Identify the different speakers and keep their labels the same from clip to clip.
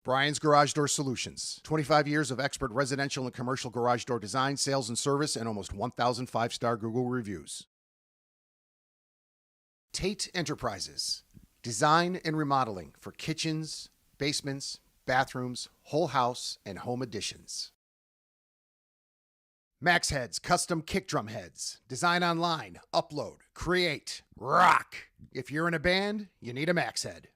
Speaker 1: Bryan's Garage Door Solutions. 25 years of expert residential and commercial garage door design, sales, and service, and almost 1,000 5-star Google reviews. Tate Enterprises. Design and remodeling for kitchens, basements, bathrooms, whole house, and home additions. Max Heads Custom Kick Drum Heads. Design online, upload, create, rock. If you're in a band, you need a Max Head.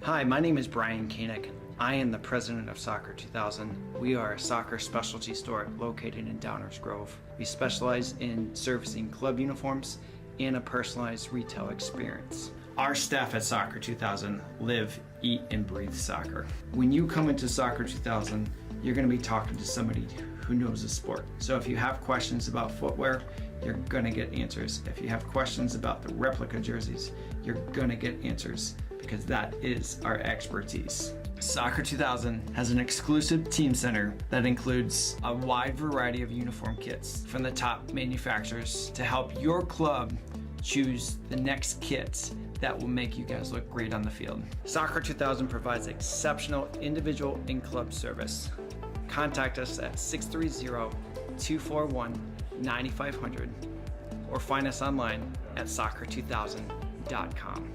Speaker 2: Hi, my name is Bryan Koehn. I am the president of Soccer 2000. We are a soccer specialty store located in Downers Grove. We specialize in servicing club uniforms and a personalized retail experience. Our staff at Soccer 2000 live, eat, and breathe soccer. When you come into Soccer 2000, you're going to be talking to somebody who knows the sport. So if you have questions about footwear, you're going to get answers. If you have questions about the replica jerseys, you're going to get answers, because that is our expertise. Soccer 2000 has an exclusive team center that includes a wide variety of uniform kits from the top manufacturers to help your club choose the next kits that will make you guys look great on the field. Soccer 2000 provides exceptional individual and club service. Contact us at 630-241-9500 or find us online at soccer2000.com.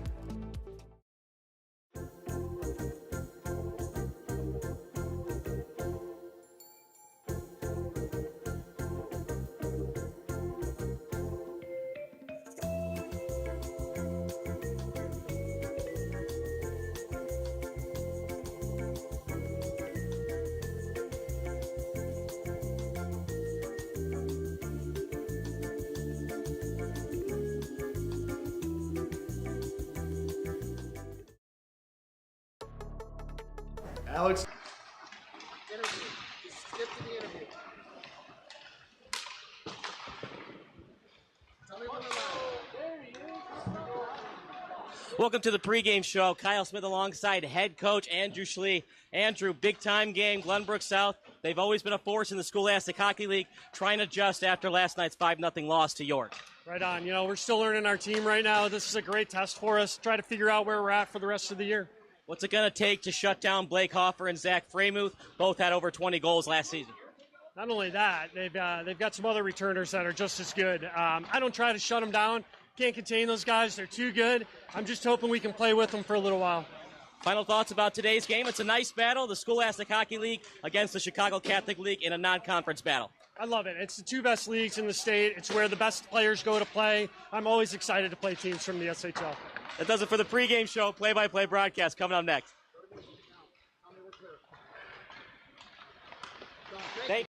Speaker 1: Alex.
Speaker 3: Interview. Just skip to the interview. Tell me when to
Speaker 4: Welcome to the pregame show. Kyle Smith alongside head coach Andrew Schlie. Andrew, big-time game, Glenbrook South. They've always been a force in the Scholastic Hockey League, trying to adjust after last night's 5-0 loss to York.
Speaker 5: Right on. You know, we're still learning our team right now. This is a great test for us. Try to figure out where we're at for the rest of the year.
Speaker 4: What's it going to take to shut down Blake Hoffer and Zach Fremuth? Both had over 20 goals last season.
Speaker 5: Not only that, they've got some other returners that are just as good. I don't try to shut them down. Can't contain those guys. They're too good. I'm just hoping we can play with them for a little while.
Speaker 4: Final thoughts about today's game? It's a nice battle, the Scholastic Hockey League against the Chicago Catholic League in a non-conference battle.
Speaker 5: I love it. It's the two best leagues in the state. It's where the best players go to play. I'm always excited to play teams from the SHL.
Speaker 4: That does it for the pregame show. Play-by-play broadcast coming up next. Thank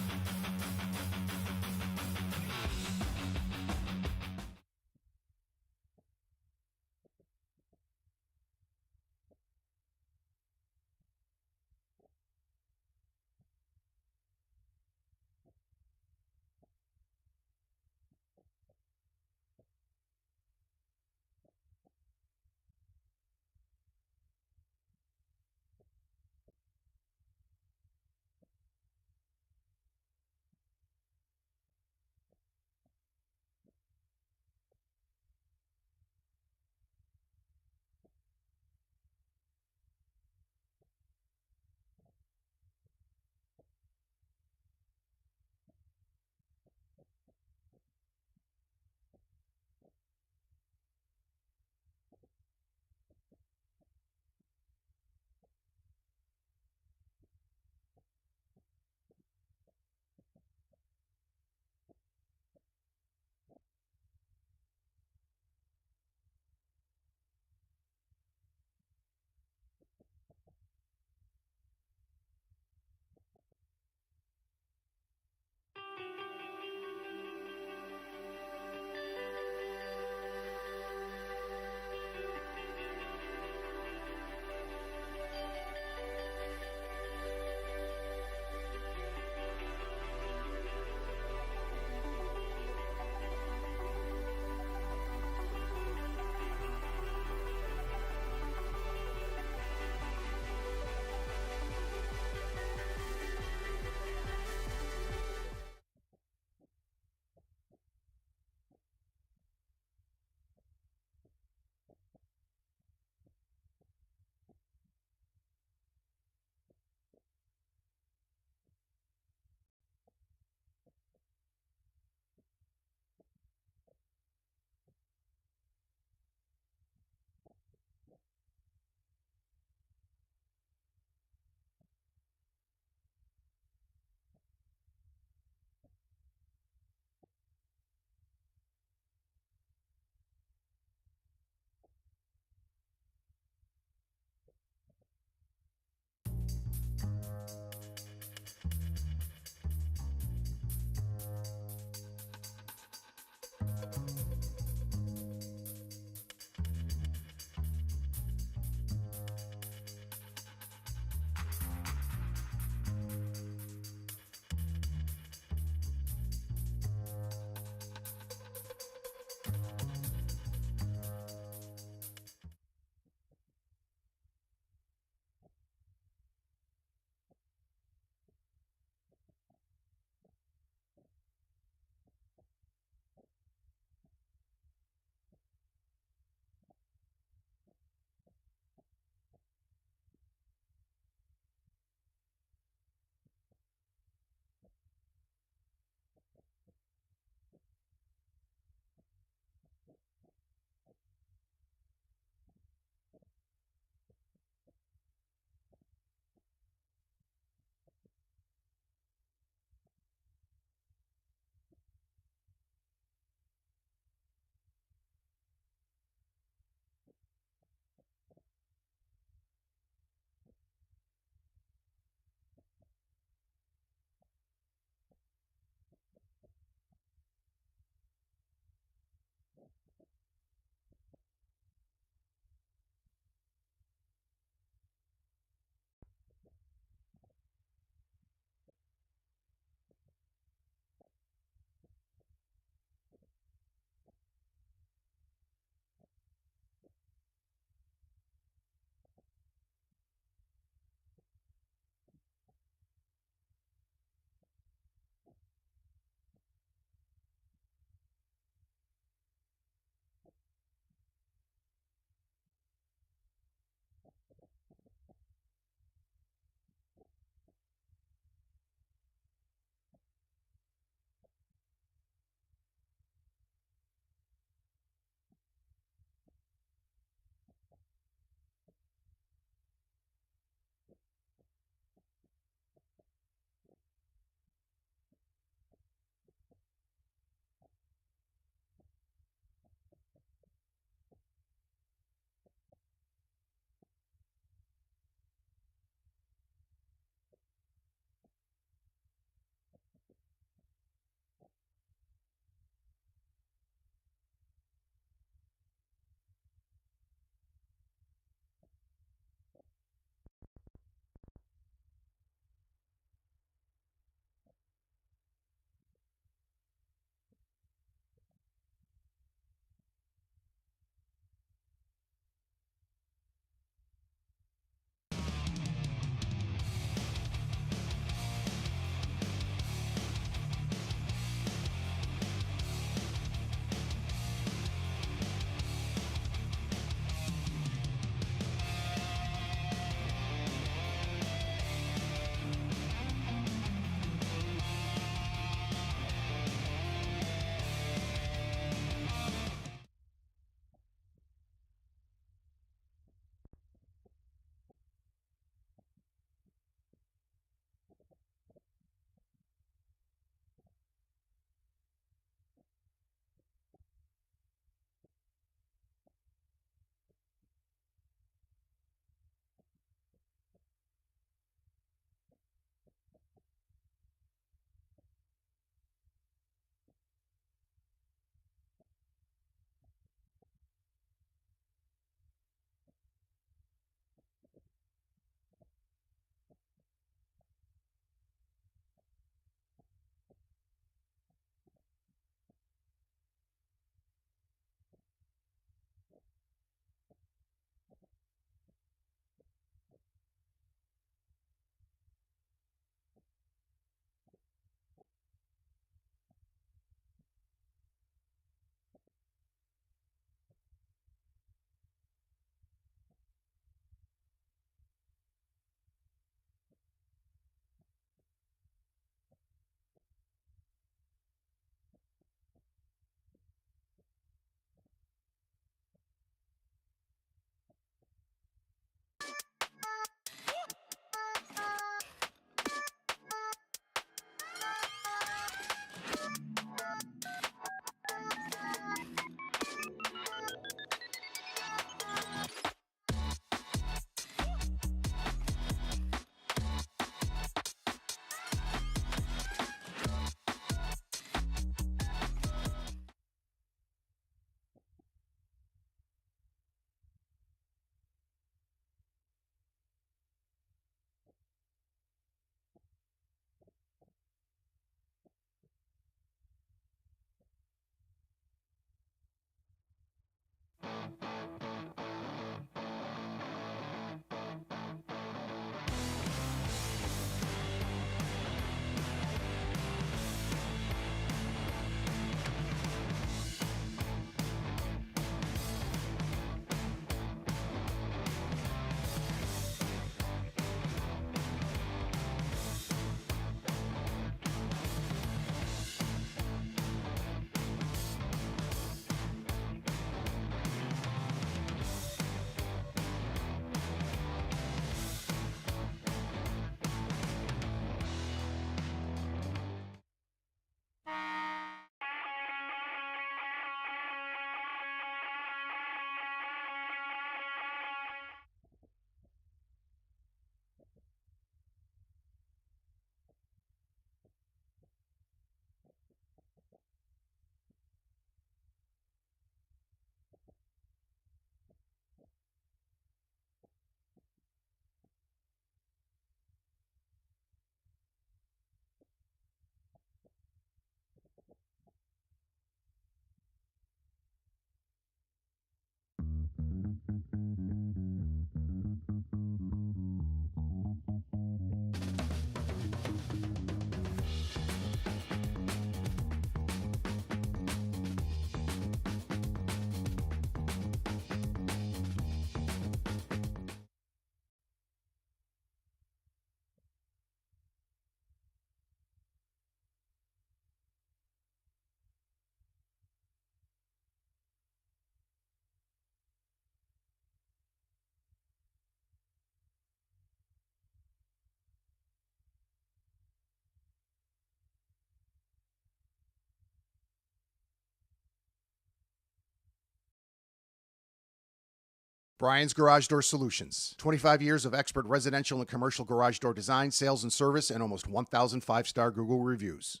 Speaker 1: Bryan's Garage Door Solutions. 25 years of expert residential and commercial garage door design, sales, and service, and almost 1,000 five-star Google reviews.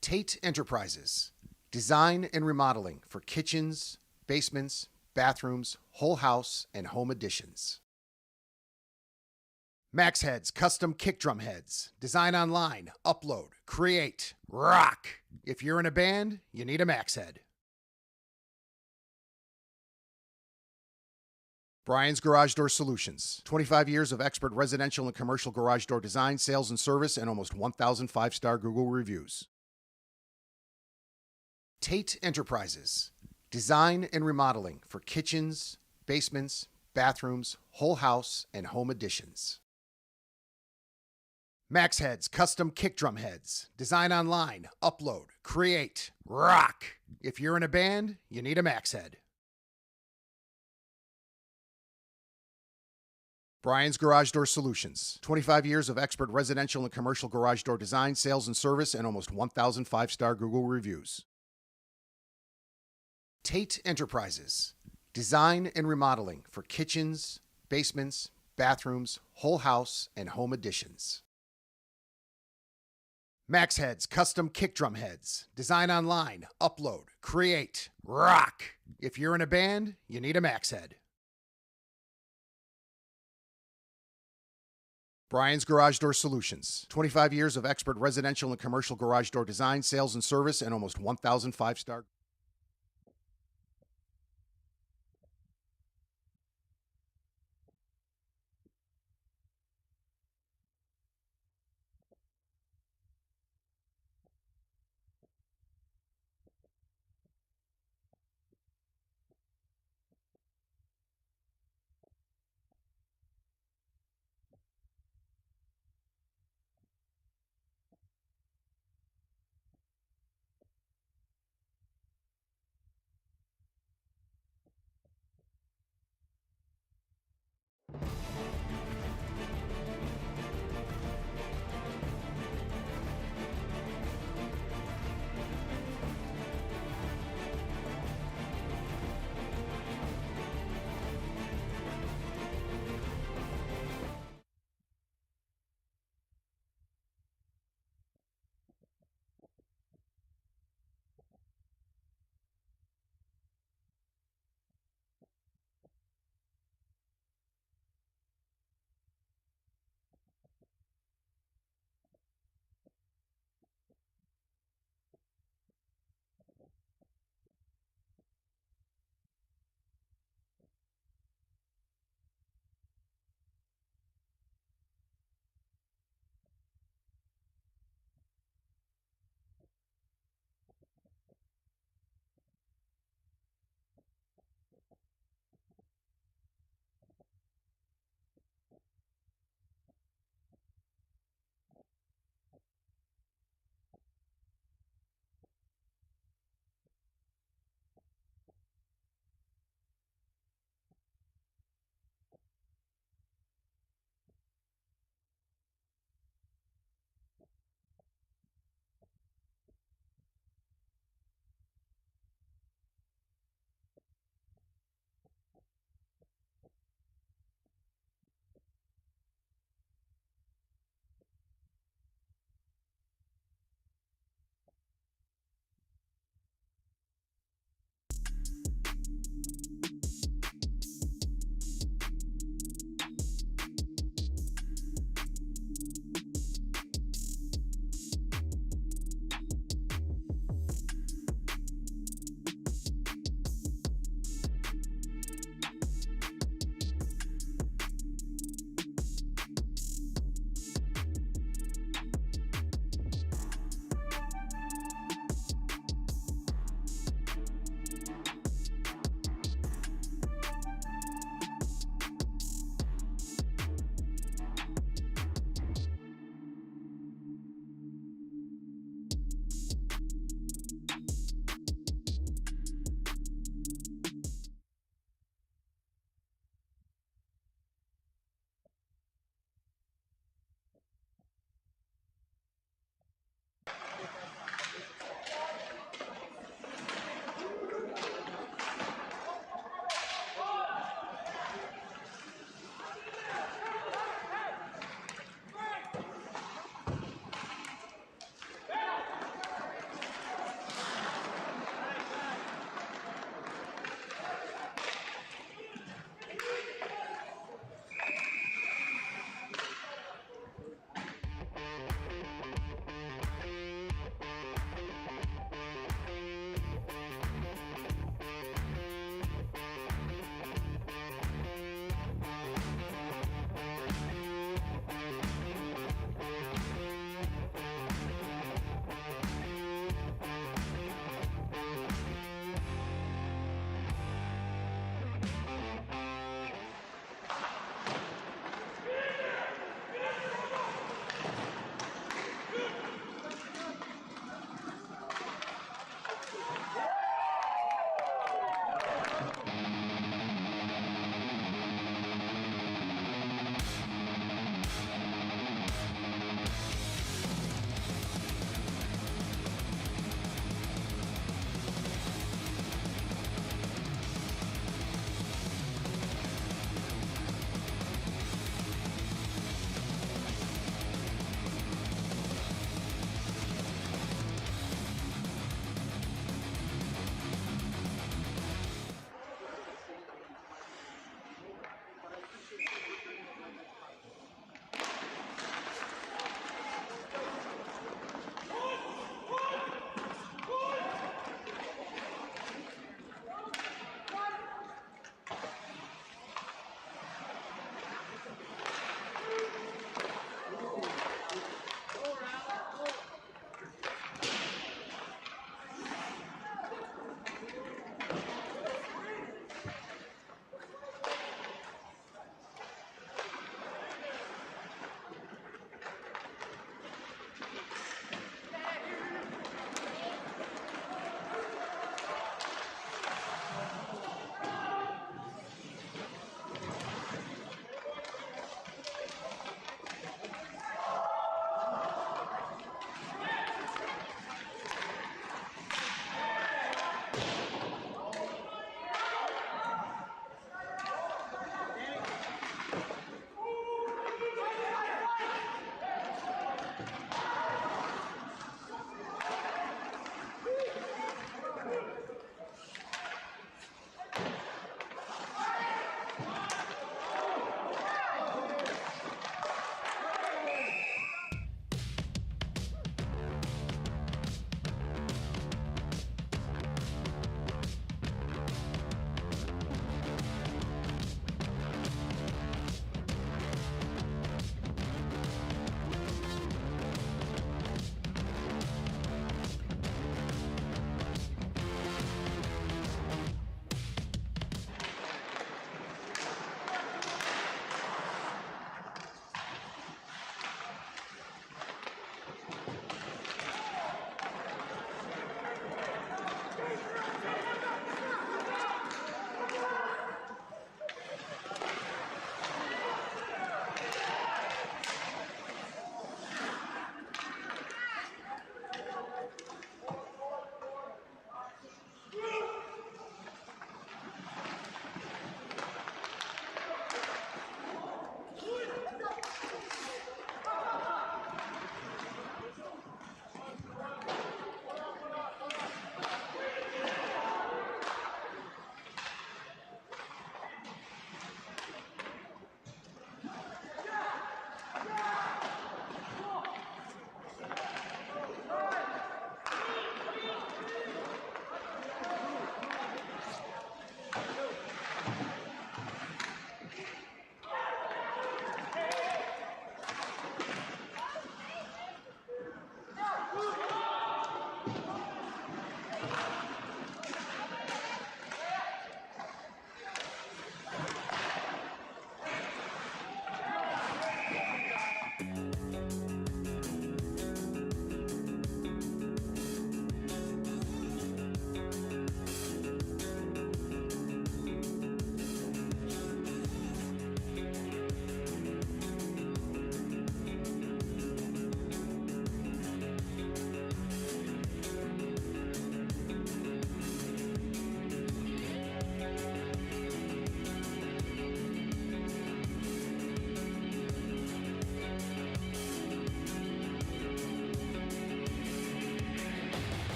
Speaker 1: Tate Enterprises. Design and remodeling for kitchens, basements, bathrooms, whole house, and home additions. Max Heads Custom Kick Drum Heads. Design online, upload, create, rock. If you're in a band, you need a Max Head. Bryan's Garage Door Solutions. 25 years of expert residential and commercial garage door design, sales, and service, and almost 1,000 five-star Google reviews. Tate Enterprises. Design and remodeling for kitchens, basements, bathrooms, whole house, and home additions. Max Heads Custom Kick Drum Heads. Design online, upload, create, rock. If you're in a band, you need a Max Head. Bryan's Garage Door Solutions. 25 years of expert residential and commercial garage door design, sales, and service, and almost 1,000 five-star Google reviews. Tate Enterprises. Design and remodeling for kitchens, basements, bathrooms, whole house, and home additions. Max Heads Custom Kick Drum Heads. Design online, upload, create, rock. If you're in a band, you need a Max Head. Bryan's Garage Door Solutions. 25 years of expert residential and commercial garage door design, sales, and service, and almost 1,000 five-star.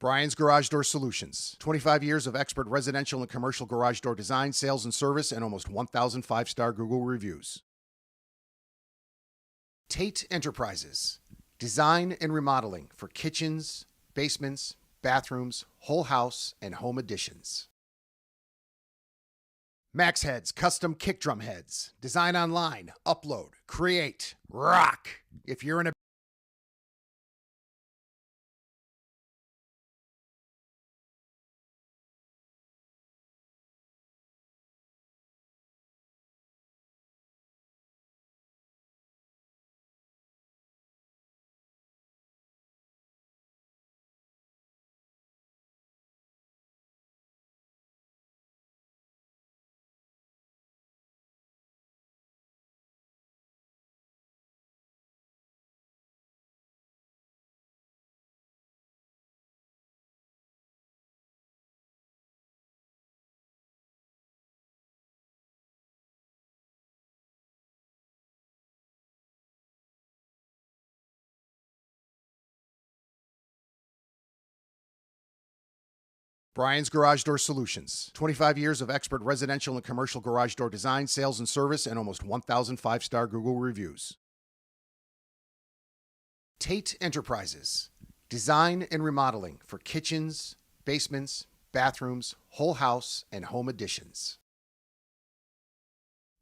Speaker 1: Bryan's Garage Door Solutions. 25 years of expert residential and commercial garage door design, sales, and service, and almost 1,000 five-star Google reviews. Tate Enterprises. Design and remodeling for kitchens, basements, bathrooms, whole house, and home additions. Max Heads Custom Kick Drum Heads. Design online, upload, create, rock. If you're in a Bryan's Garage Door Solutions. 25 years of expert residential and commercial garage door design, sales, and service, and almost 1,000 five-star Google reviews. Tate Enterprises. Design and remodeling for kitchens, basements, bathrooms, whole house, and home additions.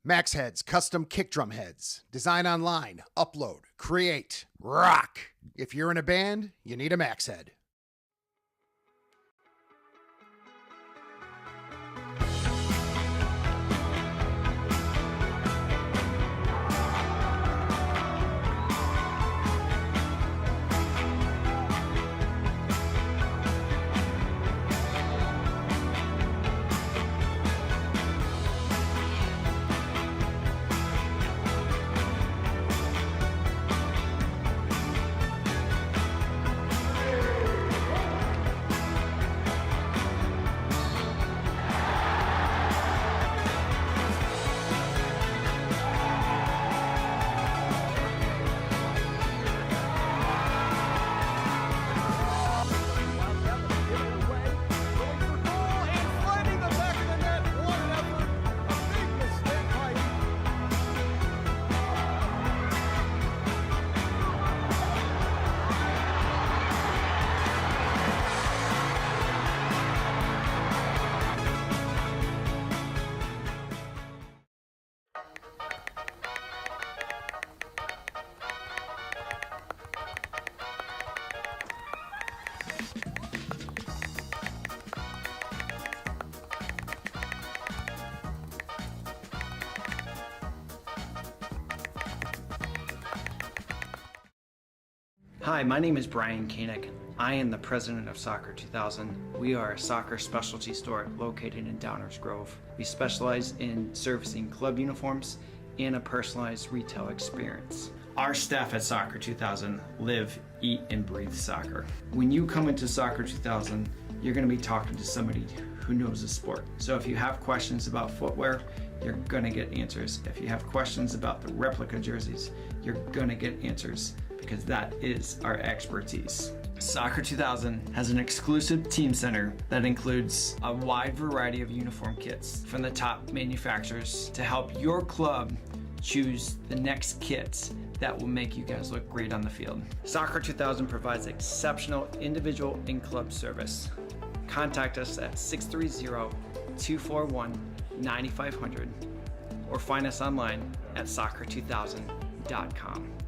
Speaker 1: Max Heads Custom Kick Drum Heads. Design online, upload, create, rock. If you're in a band, you need a Max Head.
Speaker 2: Hi, my name is Bryan Koehn. I am the president of Soccer 2000. We are a soccer specialty store located in Downers Grove. We specialize in servicing club uniforms and a personalized retail experience. Our staff at Soccer 2000 live, eat, and breathe soccer. When you come into Soccer 2000, you're going to be talking to somebody who knows the sport. So if you have questions about footwear, you're going to get answers. If you have questions about the replica jerseys, you're going to get answers, because that is our expertise. Soccer 2000 has an exclusive team center that includes a wide variety of uniform kits from the top manufacturers to help your club choose the next kits that will make you guys look great on the field. Soccer 2000 provides exceptional individual and club service. Contact us at 630-241-9500 or find us online at soccer2000.com.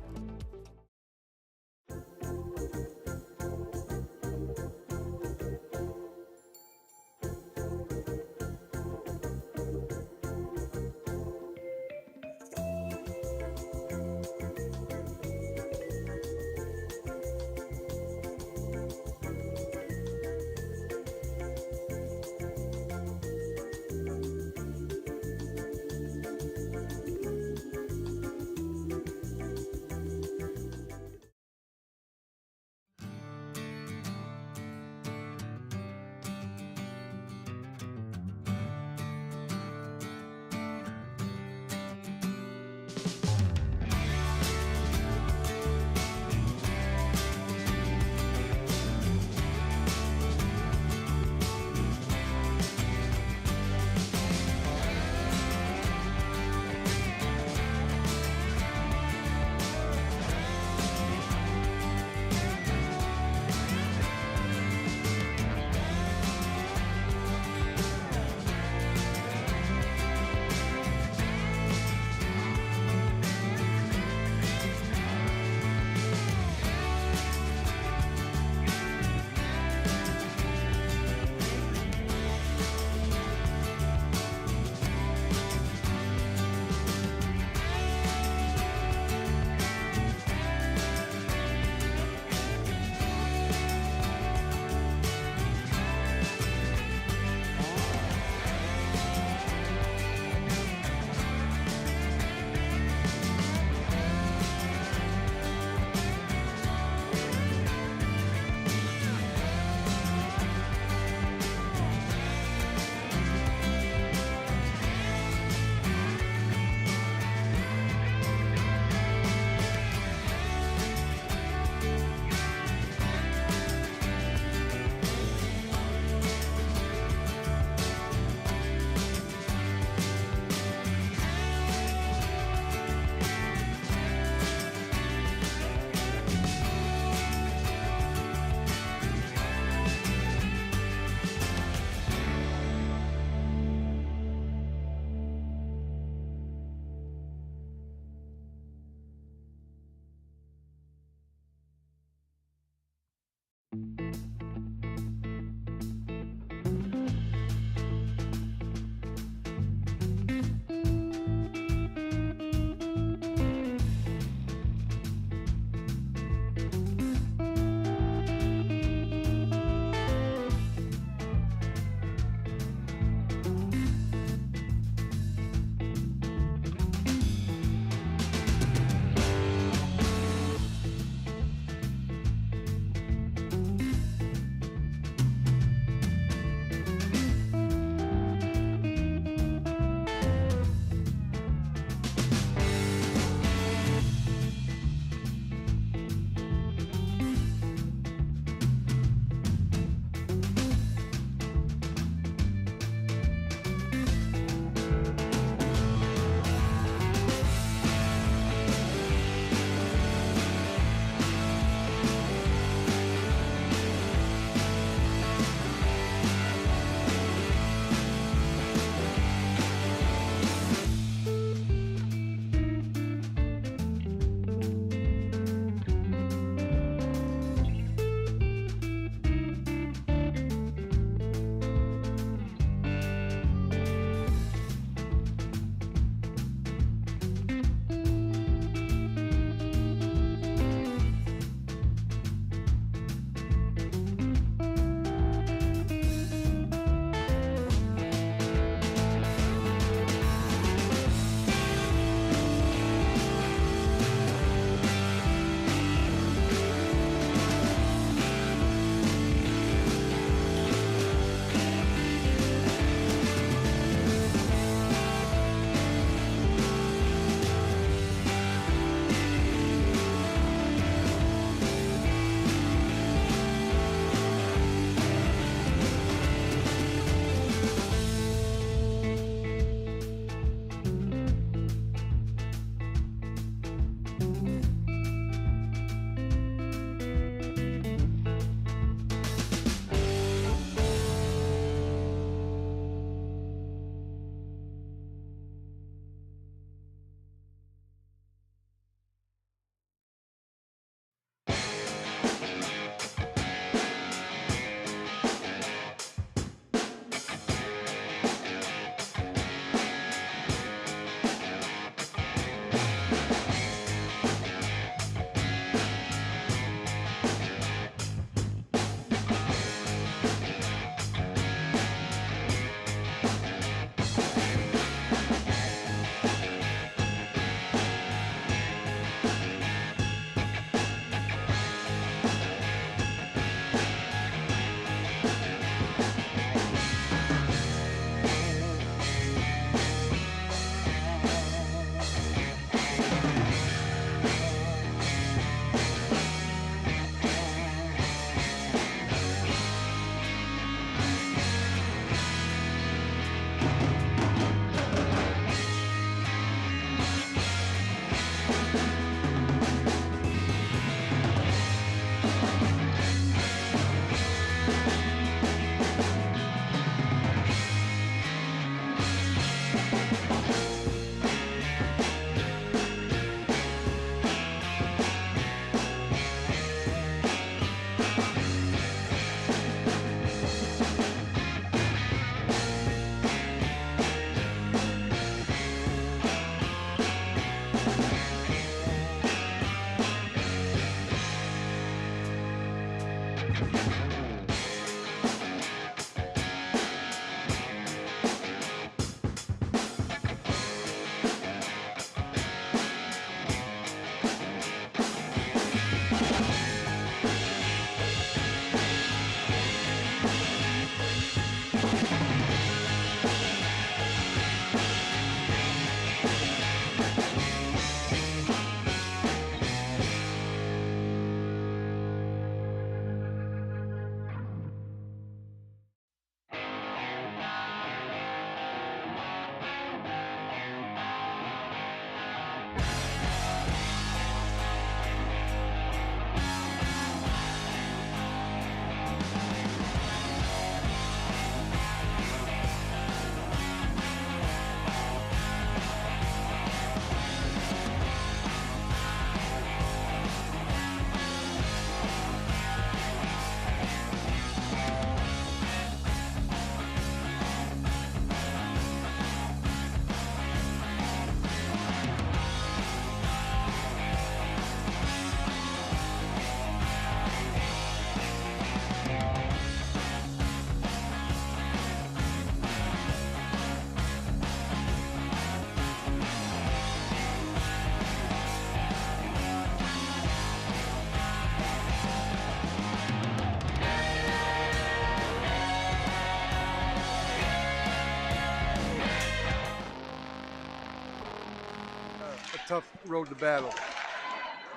Speaker 6: Tough road to battle.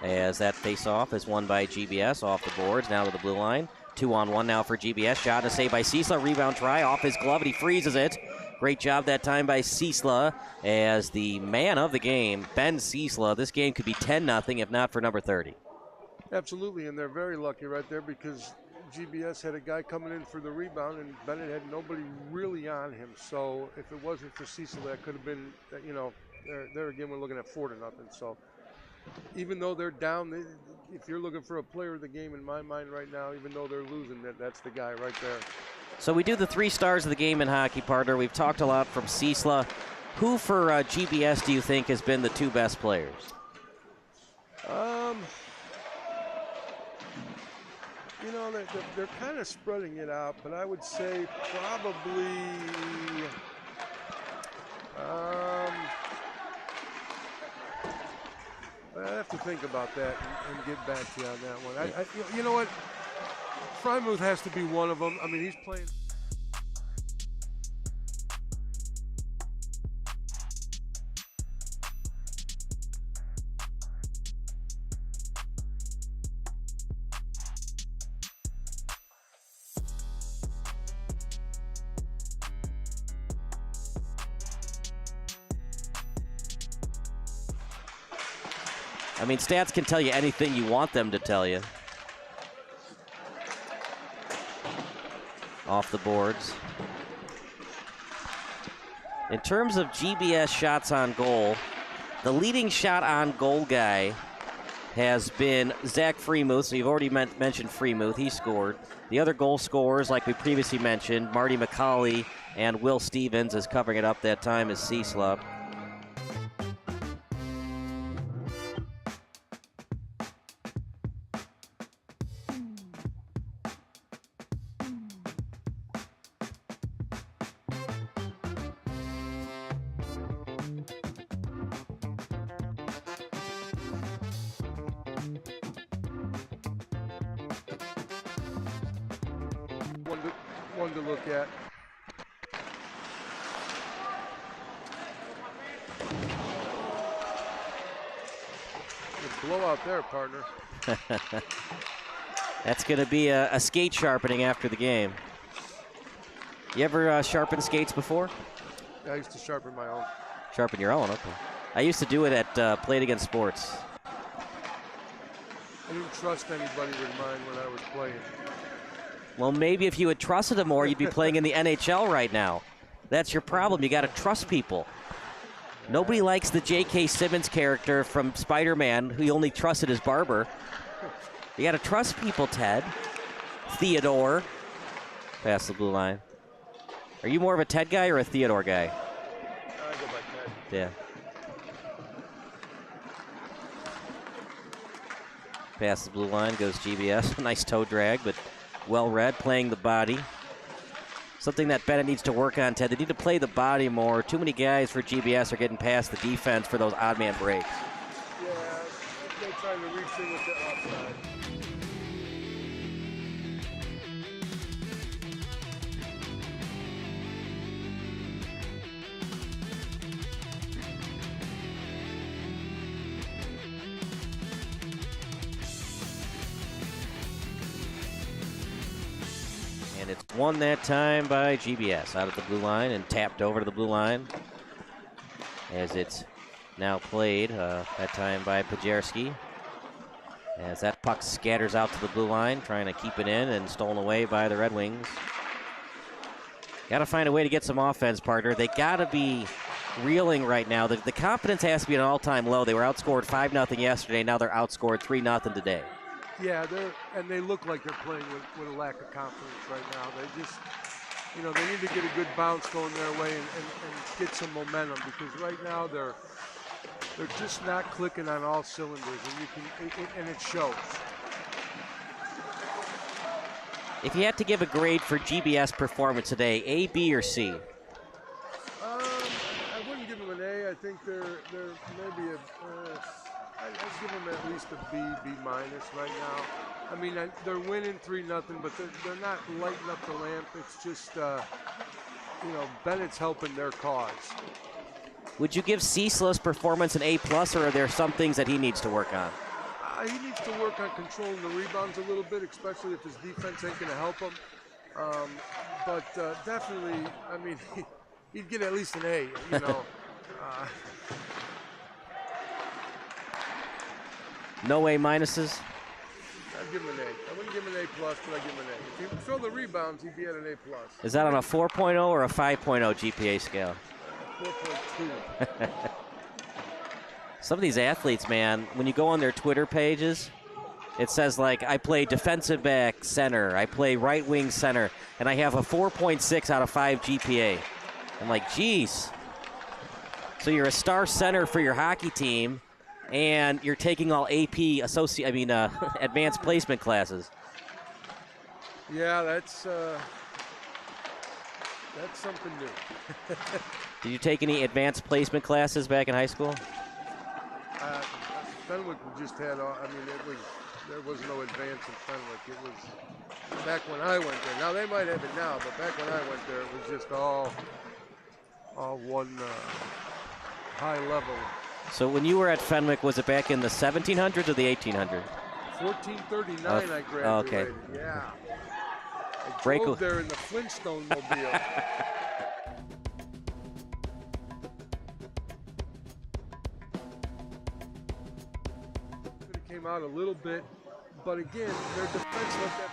Speaker 7: As that face-off is won by GBS off the boards, now to the blue line. 2-on-1 now for GBS. Shot and a save by Ciesla. Rebound try off his glove, and he freezes it. Great job that time by Ciesla as the man of the game, Ben Ciesla. This game could be 10-0 if not for number 30.
Speaker 6: Absolutely, and they're very lucky right there because GBS had a guy coming in for the rebound, and Benet had nobody really on him. So if it wasn't for Ciesla, that could have been, you know, there again, we're looking at 4-0. So even though they're down, if you're looking for a player of the game in my mind right now, even though they're losing, that's the guy right there.
Speaker 7: So we do the 3 stars of the game in hockey, partner. We've talked a lot from Ciesla. Who for GBS do you think has been the 2 best players?
Speaker 6: You know, they're kind of spreading it out, but I would say probably I have to think about that and get back to you on that one. You know what? Frymouth has to be one of them. I mean, he's playing.
Speaker 7: I mean, stats can tell you anything you want them to tell you. Off the boards. In terms of GBS shots on goal, the leading shot on goal guy has been Zach Freemuth. So you've already mentioned Freemuth. He scored. The other goal scorers, like we previously mentioned, Marty McCauley and Will Stevens is covering it up that time as Ciesla.
Speaker 6: One to look at. Good blowout there, partner.
Speaker 7: That's going to be a skate sharpening after the game. You ever sharpen skates before?
Speaker 6: I used to sharpen my own.
Speaker 7: Sharpen your own, okay. I used to do it at Played Against Sports.
Speaker 6: I didn't trust anybody with mine when I was playing.
Speaker 7: Well, maybe if you had trusted him more, you'd be playing in the NHL right now. That's your problem. You got to trust people. Nobody likes the J.K. Simmons character from Spider-Man, who you only trusted as barber. You got to trust people, Ted. Theodore. Past the blue line. Are you more of a Ted guy or a Theodore guy?
Speaker 6: I go by Ted.
Speaker 7: Yeah. Past the blue line goes GBS. Nice toe drag, but well read, playing the body. Something that Benet needs to work on, Ted. They need to play the body more. Too many guys for GBS are getting past the defense for those odd man breaks.
Speaker 6: Yeah, they're trying to reach in with the outside.
Speaker 7: And it's won that time by GBS out of the blue line and tapped over to the blue line as it's now played, that time by Pajerski. As that puck scatters out to the blue line, trying to keep it in and stolen away by the Red Wings. Got to find a way to get some offense, partner. They got to be reeling right now. The confidence has to be at an all-time low. They were outscored 5-0 yesterday. Now they're outscored 3-0 today.
Speaker 6: Yeah, they look like they're playing with a lack of confidence right now. They just, they need to get a good bounce going their way and get some momentum, because right now they're just not clicking on all cylinders, and it shows.
Speaker 7: If you had to give a grade for GBS performance today, A, B, or C?
Speaker 6: I wouldn't give them an A. I think they're maybe I'd give them at least a B minus right now. I mean, they're winning 3-0, but they're not lighting up the lamp. It's just, Bennett's helping their cause.
Speaker 7: Would you give Ciesla's performance an A+, or are there some things that he needs to work on?
Speaker 6: He needs to work on controlling the rebounds a little bit, especially if his defense ain't going to help him. But definitely, I mean, he'd get at least an A,
Speaker 7: No A minuses?
Speaker 6: I'd give him an A. I wouldn't give him an A+, but I'd give him an A. If he controlled the rebounds, he'd be at an A+.
Speaker 7: Is that on a 4.0 or a 5.0 GPA scale?
Speaker 6: 4.2.
Speaker 7: Some of these athletes, man, when you go on their Twitter pages, it says, like, I play defensive back center, I play right wing center, and I have a 4.6 out of 5 GPA. I'm like, geez. So you're a star center for your hockey team, and you're taking all AP advanced placement classes.
Speaker 6: Yeah, that's something new.
Speaker 7: Did you take any advanced placement classes back in high school?
Speaker 6: Fenwick just had, there was no advance in Fenwick. It was back when I went there. Now they might have it now, but back when I went there, it was just all one high level.
Speaker 7: So when you were at Fenwick, was it back in the 1700s or the 1800s?
Speaker 6: 1439 I graduated.
Speaker 7: Oh, okay.
Speaker 6: Yeah. I drove there in the Flintstone mobile. Came out a little bit, but again, their defense left that.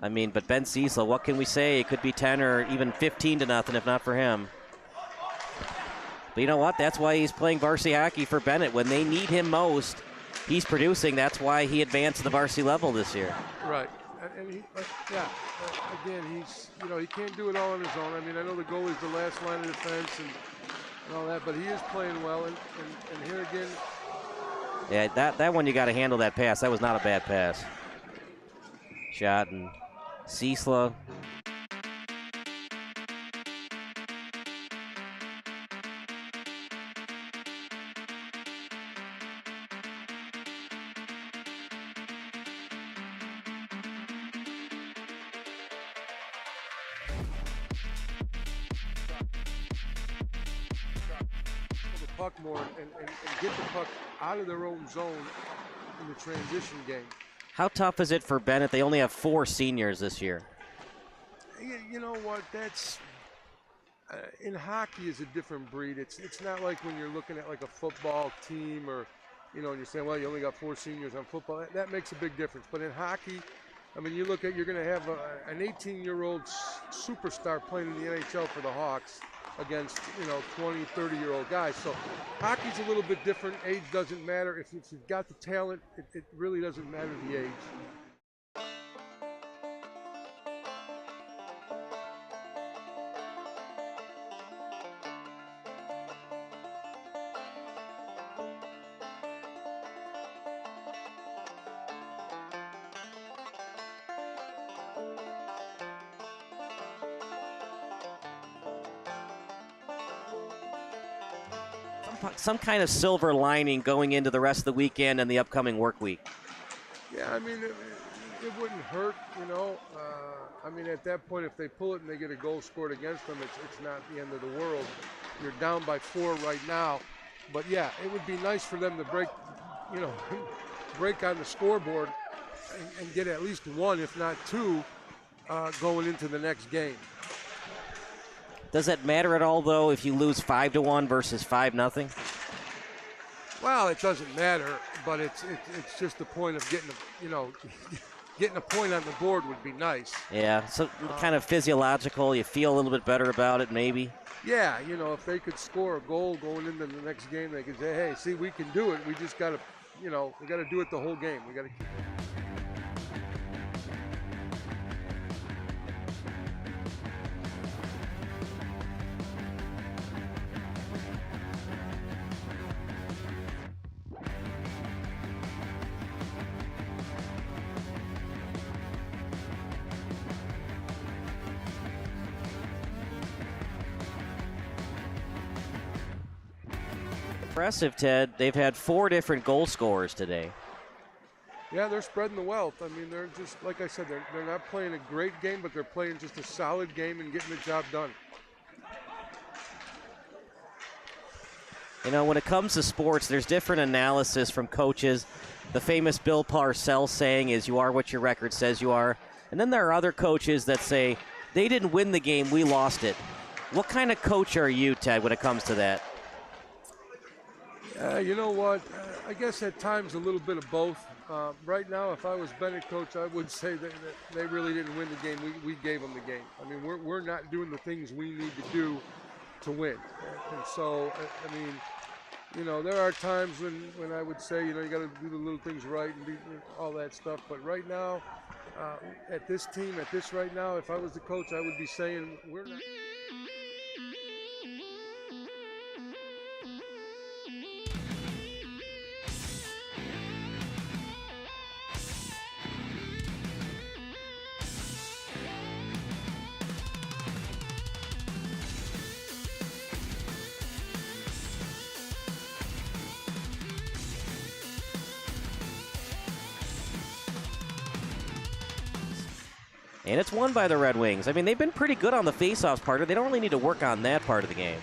Speaker 7: I mean, but Ben Ciesla, what can we say? It could be 10 or even 15-0 if not for him. But you know what? That's why he's playing varsity hockey for Benet. When they need him most, he's producing. That's why he advanced to the varsity level this year.
Speaker 6: Right. And again, he's, he can't do it all on his own. I mean, I know the goalie's the last line of defense and all that, but he is playing well. And here again.
Speaker 7: Yeah, that one you got to handle that pass. That was not a bad pass. Shot and Ciesla.
Speaker 6: The puck more and get the puck out of their own zone in the transition game.
Speaker 7: How tough is it for Benet? They only have 4 seniors this year.
Speaker 6: You know what? That's in hockey is a different breed. It's not like when you're looking at like a football team or, and you're saying, well, you only got 4 seniors on football. That makes a big difference. But in hockey, I mean, you look at, you're going to have an 18-year-old superstar playing in the NHL for the Hawks against, 20, 30-year-old guys. So hockey's a little bit different. Age doesn't matter. If you've got the talent, it really doesn't matter the age.
Speaker 7: Some kind of silver lining going into the rest of the weekend and the upcoming work week.
Speaker 6: Yeah, I mean, it wouldn't hurt, I mean, at that point, if they pull it and they get a goal scored against them, it's not the end of the world. You're down by 4 right now. But, yeah, it would be nice for them to break, break on the scoreboard and get at least 1, if not 2, going into the next game.
Speaker 7: Does that matter at all, though, if you lose 5-1 versus 5-0?
Speaker 6: Well, it doesn't matter, but it's just the point of getting getting a point on the board would be nice.
Speaker 7: Yeah, so kind of physiological. You feel a little bit better about it, maybe.
Speaker 6: Yeah, if they could score a goal going into the next game, they could say, "Hey, see, we can do it. We just got to, we got to do it the whole game. We got to keep it."
Speaker 7: Impressive, Ted. They've had 4 different goal scorers today.
Speaker 6: Yeah, they're spreading the wealth. I mean, they're just, like I said, they're not playing a great game, but they're playing just a solid game and getting the job done.
Speaker 7: When it comes to sports, there's different analysis from coaches. The famous Bill Parcells saying is, "You are what your record says you are." And then there are other coaches that say, "They didn't win the game, we lost it." What kind of coach are you, Ted, when it comes to that?
Speaker 6: You know what? I guess at times a little bit of both. Right now, if I was Benet coach, I would say that they really didn't win the game. We gave them the game. I mean, we're not doing the things we need to do to win. And so, I mean, there are times when I would say, you got to do the little things right and do all that stuff. But right now, at this team, right now, if I was the coach, I would be saying we're not.
Speaker 7: And it's won by the Red Wings. I mean, they've been pretty good on the faceoffs part. They don't really need to work on that part of the game.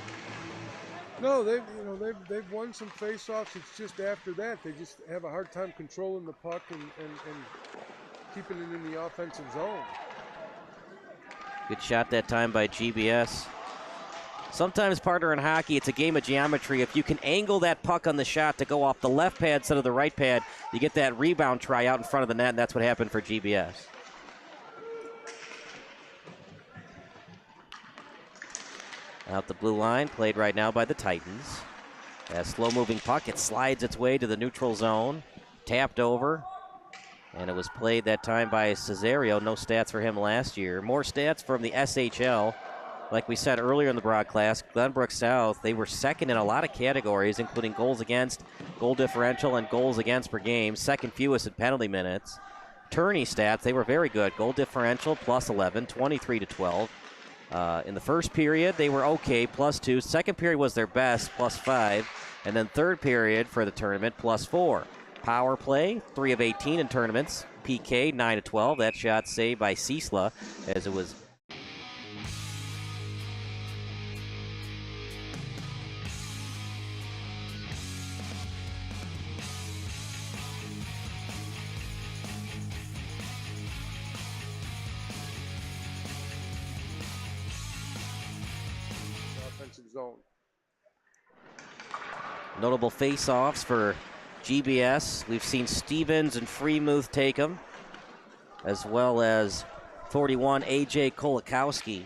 Speaker 6: No, they've won some faceoffs. It's just after that they just have a hard time controlling the puck and keeping it in the offensive zone.
Speaker 7: Good shot that time by GBS. Sometimes, partner, in hockey, it's a game of geometry. If you can angle that puck on the shot to go off the left pad instead of the right pad, you get that rebound try out in front of the net, and that's what happened for GBS. Out the blue line, played right now by the Titans. A slow-moving puck, it slides its way to the neutral zone. Tapped over, and it was played that time by Cesario. No stats for him last year. More stats from the SHL. Like we said earlier in the broadcast, Glenbrook South, they were second in a lot of categories, including goals against, goal differential, and goals against per game. Second fewest in penalty minutes. Tierney stats, they were very good. Goal differential, plus 11, 23-12. In the first period, they were okay, plus 2. Second period was their best, plus 5. And then third period for the tournament, plus 4. Power play, 3 of 18 in tournaments. PK, 9-12. That shot saved by Ciesla, as it was.
Speaker 6: Zone.
Speaker 7: Notable face-offs for GBS. We've seen Stevens and Freemuth take them. as well as 41, A.J. Kolakowski.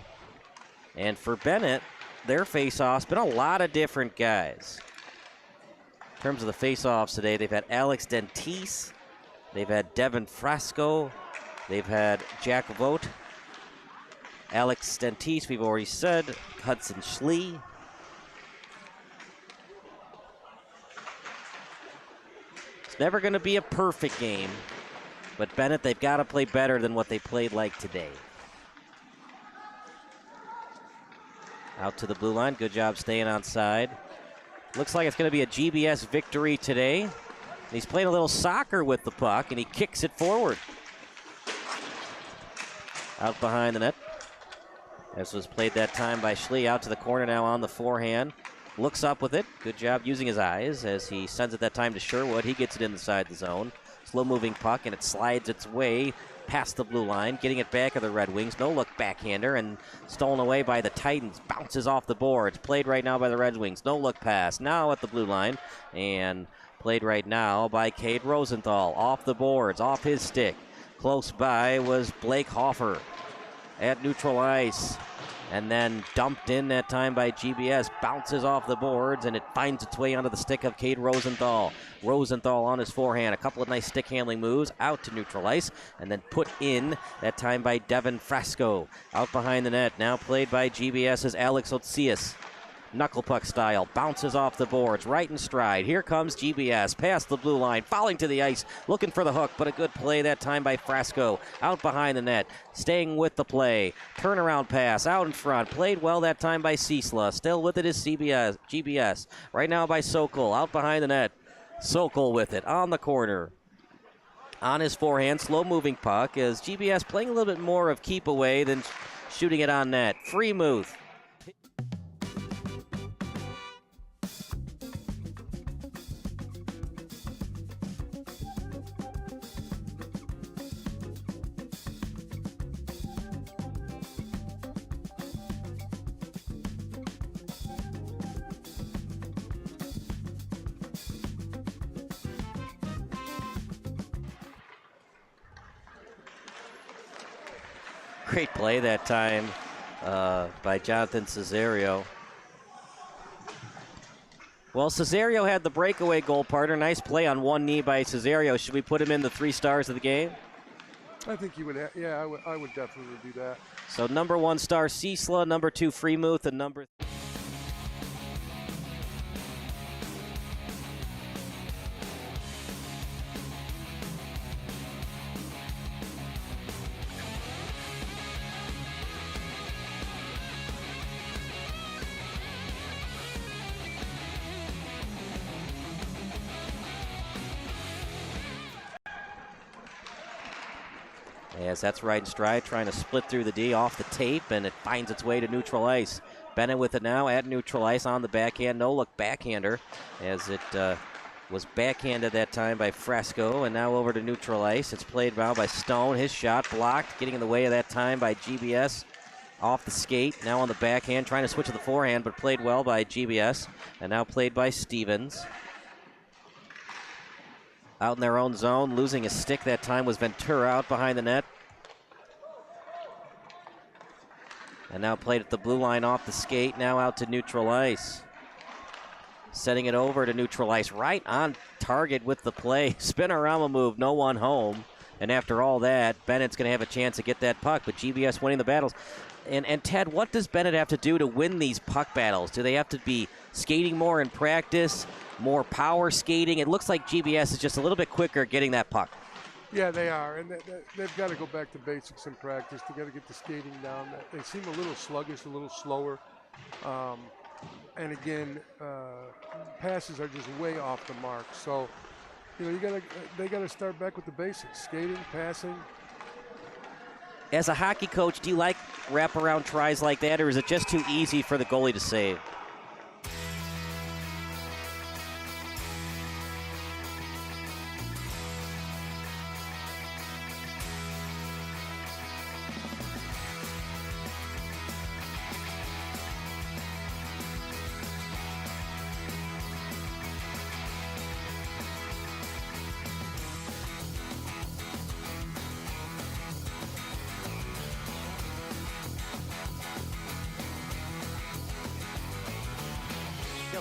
Speaker 7: And for Benet, their face-off's been a lot of different guys. In terms of the face-offs today, they've had Alex Dentice, they've had Davin Frasco, they've had Jack Vought, Alex Dentice, we've already said, Hudson Schlie. It's never going to be a perfect game, but Benet, they've got to play better than what they played like today. Out to the blue line. Good job staying on side. Looks like it's going to be a GBS victory today. He's playing a little soccer with the puck, and he kicks it forward. Out behind the net. As was played that time by Schlie. Out to the corner now on the forehand. Looks up with it. Good job using his eyes as he sends it that time to Sherwood. He gets it inside the zone. Slow-moving puck, and it slides its way past the blue line, getting it back of the Red Wings. No-look backhander, and stolen away by the Titans. Bounces off the boards. Played right now by the Red Wings. No-look pass. Now at the blue line, and played right now by Cade Rosenthal. Off the boards, off his stick. Close by was Blake Hoffer at neutral ice. And then dumped in that time by GBS. Bounces off the boards, and it finds its way onto the stick of Cade Rosenthal. Rosenthal on his forehand. A couple of nice stick handling moves out to neutral ice, and then put in that time by Davin Frasco. Out behind the net, now played by GBS's Alex Otsias. Knuckle puck style, bounces off the boards, right in stride. Here comes GBS, past the blue line, falling to the ice, looking for the hook, but a good play that time by Frasco. Out behind the net, staying with the play. Turnaround pass, out in front, played well that time by Ciesla. Still with it is GBS. Right now by Sokol, out behind the net. Sokol with it, on the corner. On his forehand, slow-moving puck, as GBS playing a little bit more of keep away than shooting it on net. Freemuth. Great play that time by Jonathan Cesario. Well, Cesario had the breakaway goal, partner. Nice play on one knee by Cesario. Should we put him in the 3 stars of the game?
Speaker 6: I think you would. I would definitely do that.
Speaker 7: So number 1 star Ciesla, number 2 Freemuth, and number As that's right in stride, trying to split through the D off the tape, and it finds its way to neutral ice. Benet with it now at neutral ice on the backhand. No-look backhander, as it was backhanded that time by Frasco, and now over to neutral ice. It's played now by Stone. His shot blocked, getting in the way of that time by GBS. Off the skate, now on the backhand, trying to switch to the forehand, but played well by GBS, and now played by Stevens. Out in their own zone, losing his stick that time was Ventura out behind the net. And now played at the blue line off the skate, now out to neutral ice. Setting it over to neutral ice, right on target with the play. Spinorama move, no one home. And after all that, Bennett's going to have a chance to get that puck, but GBS winning the battles. And Ted, what does Benet have to do to win these puck battles? Do they have to be skating more in practice, more power skating? It looks like GBS is just a little bit quicker at getting that puck.
Speaker 6: Yeah, they are, and they've got to go back to basics in practice. They've got to get the skating down. They seem a little sluggish, a little slower. And again, passes are just way off the mark. So, they got to start back with the basics: skating, passing.
Speaker 7: As a hockey coach, do you like wraparound tries like that, or is it just too easy for the goalie to save?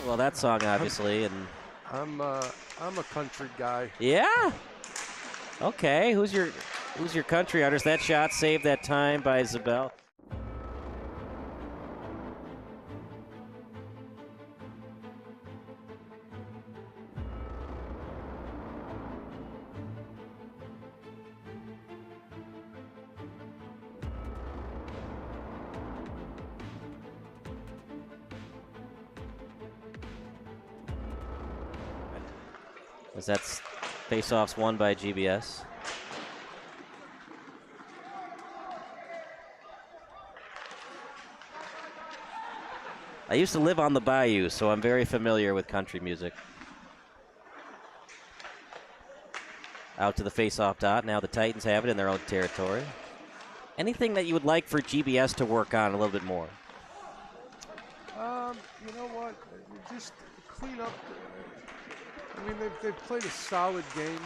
Speaker 7: well, that song obviously, and
Speaker 6: I'm a country guy.
Speaker 7: yeah. Okay, who's your country artist? That shot saved that time by Zabel. As that's face-offs won by GBS. I used to live on the bayou, so I'm very familiar with country music. Out to the face-off dot. Now the Titans have it in their own territory. Anything that you would like for GBS to work on a little bit more?
Speaker 6: You know what? Just clean up. I mean, they've played a solid game.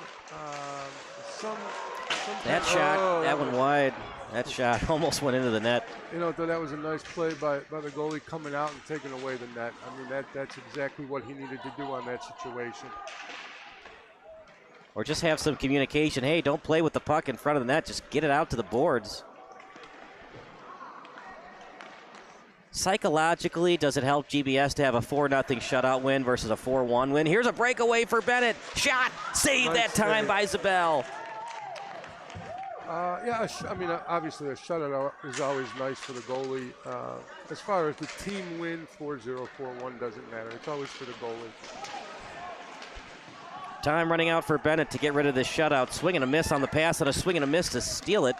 Speaker 7: That shot, that one wide. That shot almost went into the net.
Speaker 6: You know, that was a nice play by the goalie coming out and taking away the net. I mean, that's exactly what he needed to do on that situation.
Speaker 7: Or just have some communication. Hey, don't play with the puck in front of the net. Just get it out to the boards. Psychologically, does it help GBS to have a 4-0 shutout win versus a 4-1 win? Here's a breakaway for Benet. Shot, saved
Speaker 6: Nice
Speaker 7: that time
Speaker 6: save.
Speaker 7: by Zabel.
Speaker 6: Yeah, I mean, obviously a shutout is always nice for the goalie. As far as the team win, 4-0, 4-1 doesn't matter. It's always for the goalie.
Speaker 7: Time running out for Benet to get rid of this shutout. Swing and a miss on the pass and a swing and a miss to steal it.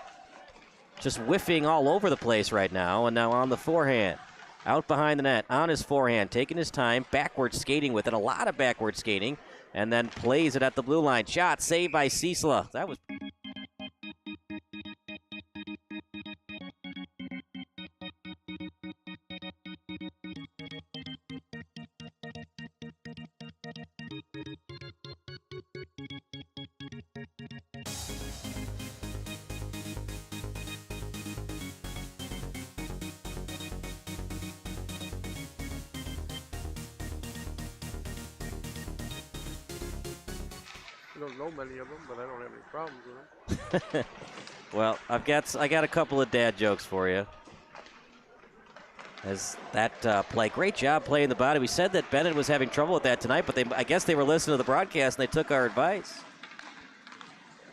Speaker 7: Just whiffing all over the place right now. And now on the forehand. Out behind the net, on his forehand, taking his time, backward skating with it, a lot of backward skating, and then plays it at the blue line. Shot saved by Ciesla. That was...
Speaker 6: I don't know many of them, but I don't have any problems with them.
Speaker 7: Well, I got a couple of dad jokes for you. As that play, great job playing the body. We said that Benet was having trouble with that tonight, but I guess they were listening to the broadcast and they took our advice.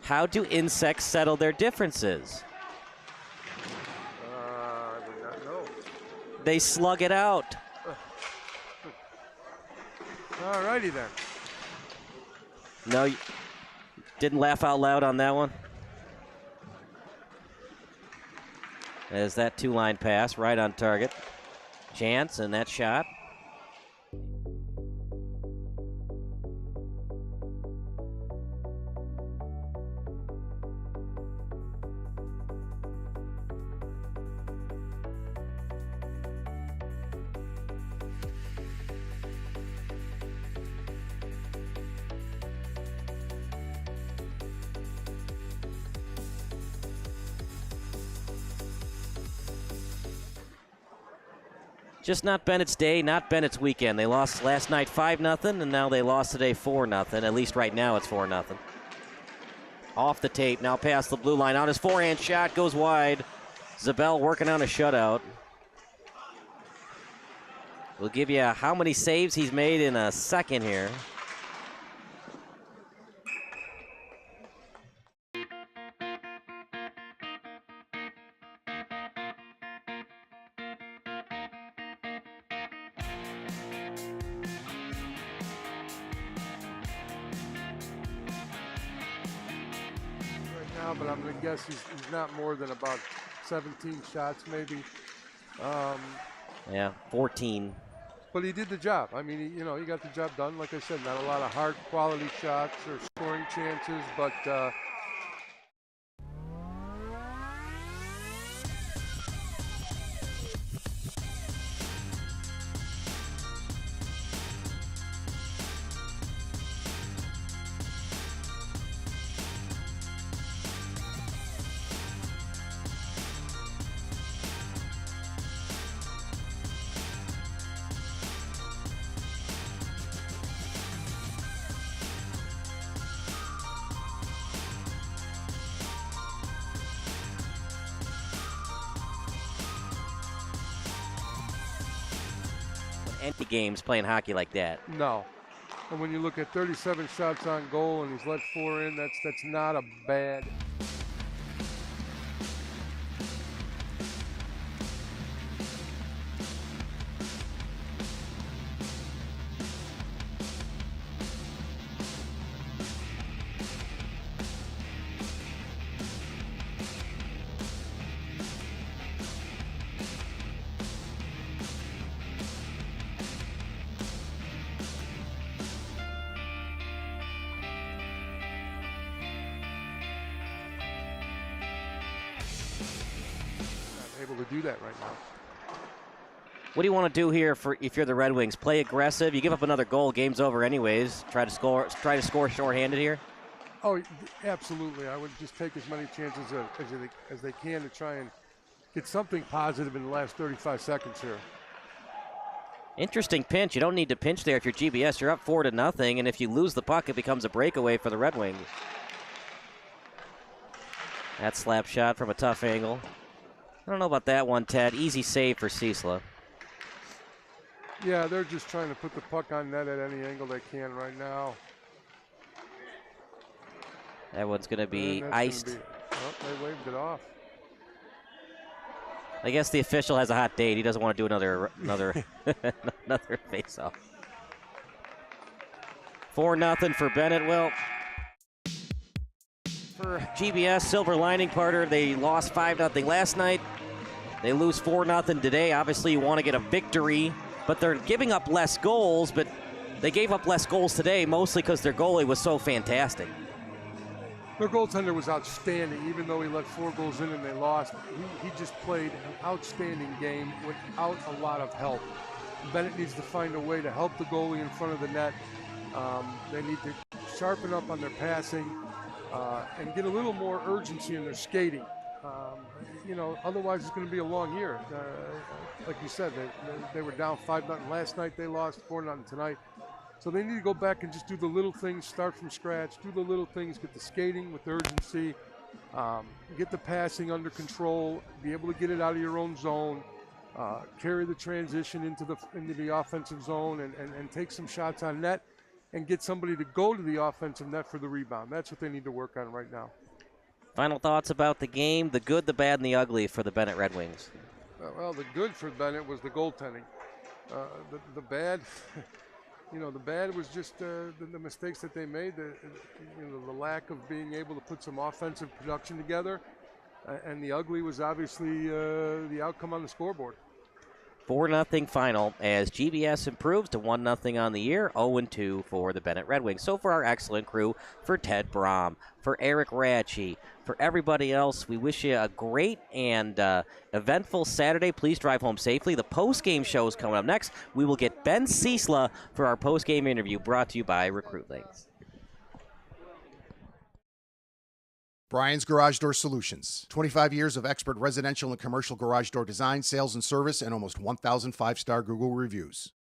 Speaker 7: How do insects settle their differences?
Speaker 6: I would not know.
Speaker 7: They slug it out.
Speaker 6: All righty then.
Speaker 7: No, you didn't laugh out loud on that one. As that two-line pass right on target. Chance and that shot. Just not Bennett's day, not Bennett's weekend. They lost last night 5-0, and now they lost today 4-0. At least right now it's 4-0. Off the tape, now past the blue line. On his forehand shot, goes wide. Zabel working on a shutout. We'll give you how many saves he's made in a second here.
Speaker 6: But I'm going to guess he's not more than about 17 shots maybe.
Speaker 7: Yeah, 14.
Speaker 6: But he did the job. I mean, he got the job done. Like I said, not a lot of hard quality shots or scoring chances, but
Speaker 7: any games playing hockey like that.
Speaker 6: No. And when you look at 37 shots on goal and he's let 4 in, that's not a bad. Able to do that right now.
Speaker 7: What do you want to do here if you're the Red Wings? Play aggressive. You give up another goal, game's over anyways. Try to score shorthanded here.
Speaker 6: Oh, absolutely. I would just take as many chances as they can to try and get something positive in the last 35 seconds here.
Speaker 7: Interesting pinch. You don't need to pinch there if you're GBS. You're up 4-0, and if you lose the puck, it becomes a breakaway for the Red Wings. That slap shot from a tough angle. I don't know about that one, Ted. Easy save for Ciesla.
Speaker 6: Yeah, they're just trying to put the puck on net at any angle they can right now.
Speaker 7: That one's going to be iced.
Speaker 6: They waved it off.
Speaker 7: I guess the official has a hot date. He doesn't want to do another another face-off. 4-0 for Benet. Well, for GBS, silver lining partner, they lost 5-0 last night. They lose 4-0 today. Obviously, you want to get a victory, but they're giving up less goals, but they gave up less goals today, mostly because their goalie was so fantastic.
Speaker 6: Their goaltender was outstanding, even though he let 4 goals in and they lost. He just played an outstanding game without a lot of help. Benet needs to find a way to help the goalie in front of the net. They need to sharpen up on their passing and get a little more urgency in their skating. Otherwise it's going to be a long year. Like you said, they were down 5-0 last night. They lost 4-0 tonight. So they need to go back and just do the little things, start from scratch, do the little things, get the skating with urgency, get the passing under control, be able to get it out of your own zone, carry the transition into the offensive zone and take some shots on net and get somebody to go to the offensive net for the rebound. That's what they need to work on right now.
Speaker 7: Final thoughts about the game, the good, the bad, and the ugly for the Benet Red Wings.
Speaker 6: Well, the good for Benet was the goaltending. The bad, the bad was just the mistakes that they made, the lack of being able to put some offensive production together, and the ugly was obviously the outcome on the scoreboard.
Speaker 7: 4-0 final as GBS improves to 1-0 on the year, 0-2 for the Benet Red Wings. So for our excellent crew, for Ted Brom, for Erik Rachie, for everybody else, we wish you a great and eventful Saturday. Please drive home safely. The post-game show is coming up next. We will get Ben Ciesla for our post-game interview, brought to you by Recruitlings.
Speaker 1: Bryan's Garage Door Solutions. 25 years of expert residential and commercial garage door design, sales, and service, and almost 1,000 5-star Google reviews.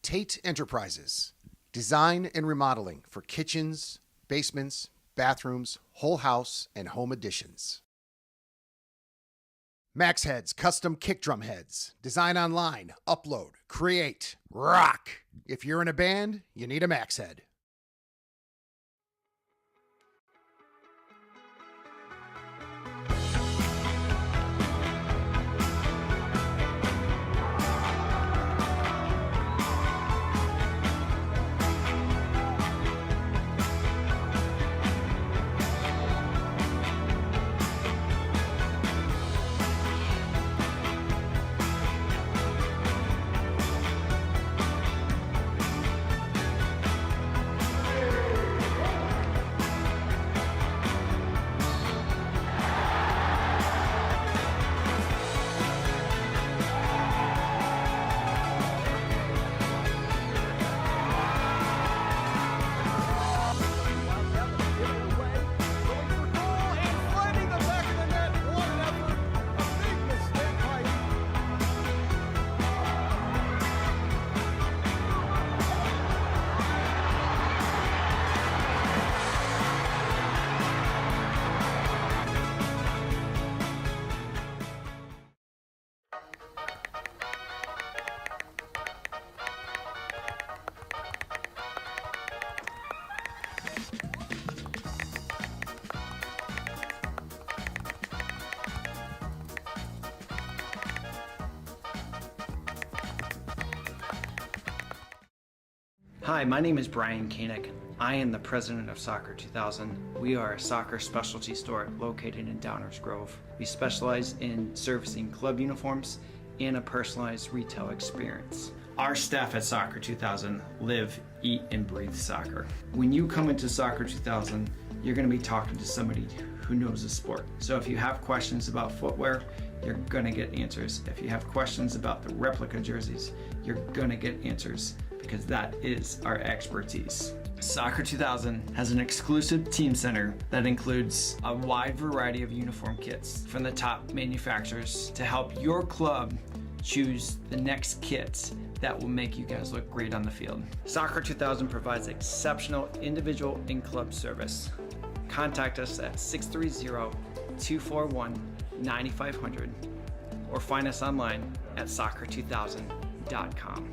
Speaker 1: Tate Enterprises. Design and remodeling for kitchens, basements, bathrooms, whole house, and home additions. Max Heads Custom Kick Drum Heads. Design online, upload, create, rock. If you're in a band, you need a Max Head.
Speaker 2: Hi, my name is Bryan Koehn. I am the president of Soccer 2000. We are a soccer specialty store located in Downers Grove. We specialize in servicing club uniforms and a personalized retail experience. Our staff at Soccer 2000 live, eat, and breathe soccer. When you come into Soccer 2000, you're going to be talking to somebody who knows the sport. So if you have questions about footwear, you're going to get answers. If you have questions about the replica jerseys, you're going to get answers, because that is our expertise. Soccer 2000 has an exclusive team center that includes a wide variety of uniform kits from the top manufacturers to help your club choose the next kits that will make you guys look great on the field. Soccer 2000 provides exceptional individual and club service. Contact us at 630-241-9500 or find us online at soccer2000.com.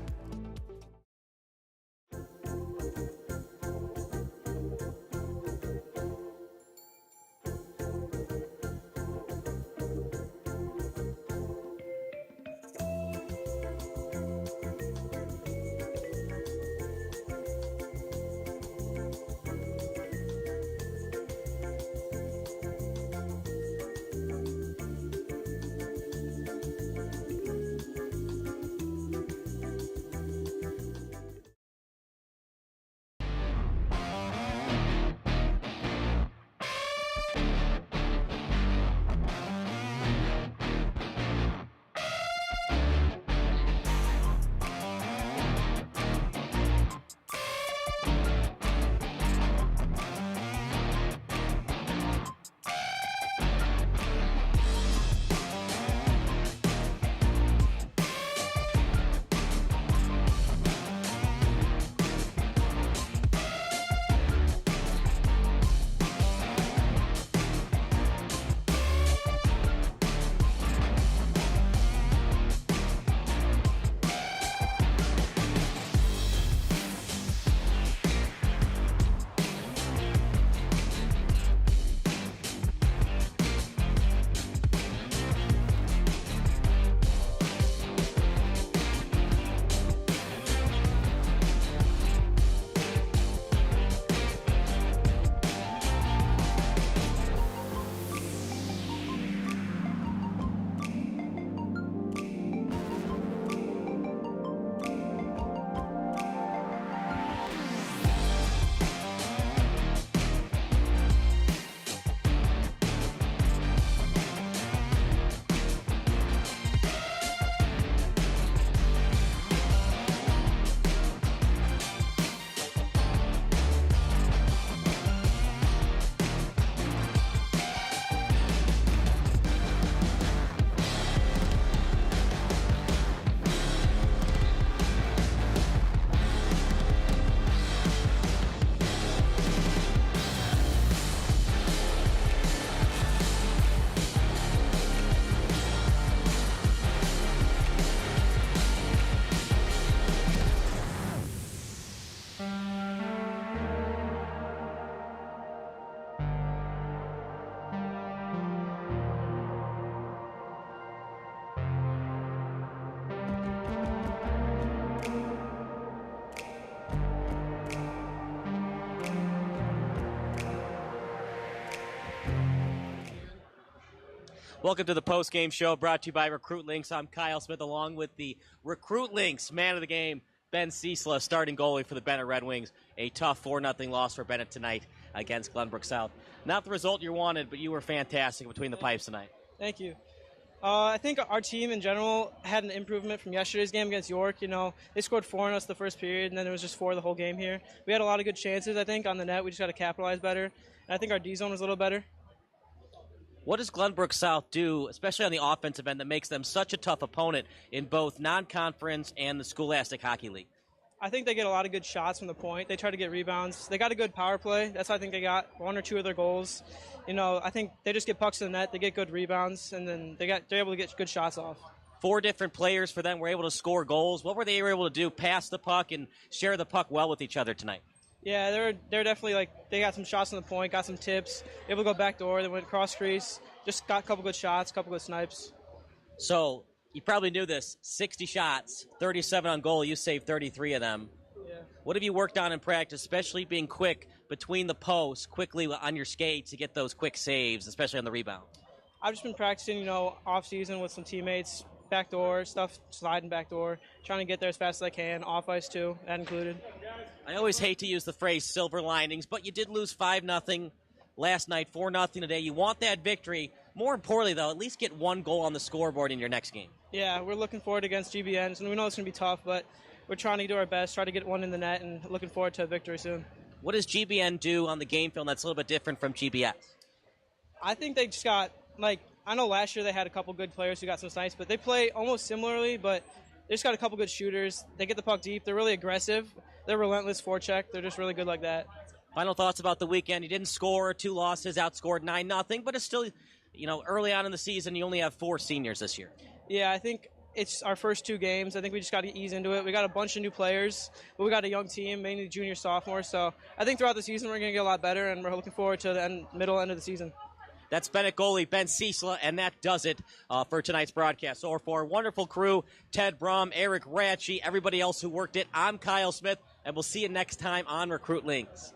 Speaker 4: Welcome to the post-game show brought to you by Recruitlings. I'm Kyle Smith along with the Recruitlings man of the game, Ben Ciesla, starting goalie for the Benet Red Wings. A tough 4-0 loss for Benet tonight against Glenbrook South. Not the result you wanted, but you were fantastic between the pipes tonight.
Speaker 8: Thank you. I think our team in general had an improvement from yesterday's game against York. You know, they scored 4 on us the first period, and then it was just 4 the whole game here. We had a lot of good chances, I think, on the net. We just got to capitalize better. And I think our D-zone was a little better.
Speaker 4: What does Glenbrook South do, especially on the offensive end, that makes them such a tough opponent in both non-conference and the Scholastic Hockey League?
Speaker 8: I think they get a lot of good shots from the point. They try to get rebounds. They got a good power play. That's how I think they got 1 or 2 of their goals. You know, I think they just get pucks in the net. They get good rebounds, and then they're able to get good shots off.
Speaker 4: 4 different players for them were able to score goals. What were they able to do? Pass the puck and share the puck well with each other tonight.
Speaker 8: Yeah, they're definitely they got some shots on the point, got some tips, able to go back door. They went cross crease, just got a couple good shots, a couple good snipes.
Speaker 4: So you probably knew this: 60 shots, 37 on goal. You saved 33 of them.
Speaker 8: Yeah.
Speaker 4: What have you worked on in practice, especially being quick between the posts, quickly on your skates to get those quick saves, especially on the rebound?
Speaker 8: I've just been practicing, off season with some teammates, backdoor stuff, sliding backdoor, trying to get there as fast as I can, off ice too, that included.
Speaker 4: I always hate to use the phrase silver linings, but you did lose 5-0 last night, 4-0 today. You want that victory. More importantly, though, at least get one goal on the scoreboard in your next game.
Speaker 8: Yeah, we're looking forward against GBNs, and we know it's going to be tough, but we're trying to do our best, try to get one in the net, and looking forward to a victory soon.
Speaker 4: What does GBN do on the game film that's a little bit different from GBS?
Speaker 8: I think they just got, I know last year they had a couple good players who got some snipes, but they play almost similarly, but they just got a couple good shooters. They get the puck deep. They're really aggressive. They're relentless forecheck. They're just really good like that.
Speaker 4: Final thoughts about the weekend. You didn't score, 2 losses, outscored 9-0, but it's still, early on in the season, you only have 4 seniors this year.
Speaker 8: Yeah, I think it's our first 2 games. I think we just got to ease into it. We got a bunch of new players, but we got a young team, mainly junior, sophomore. So I think throughout the season we're going to get a lot better, and we're looking forward to the middle end of the season.
Speaker 4: That's Benet goalie Ben Ciesla, and that does it for tonight's broadcast. So for our wonderful crew, Ted Brum, Erik, Rachie, everybody else who worked it, I'm Kyle Smith, and we'll see you next time on Recruitlings.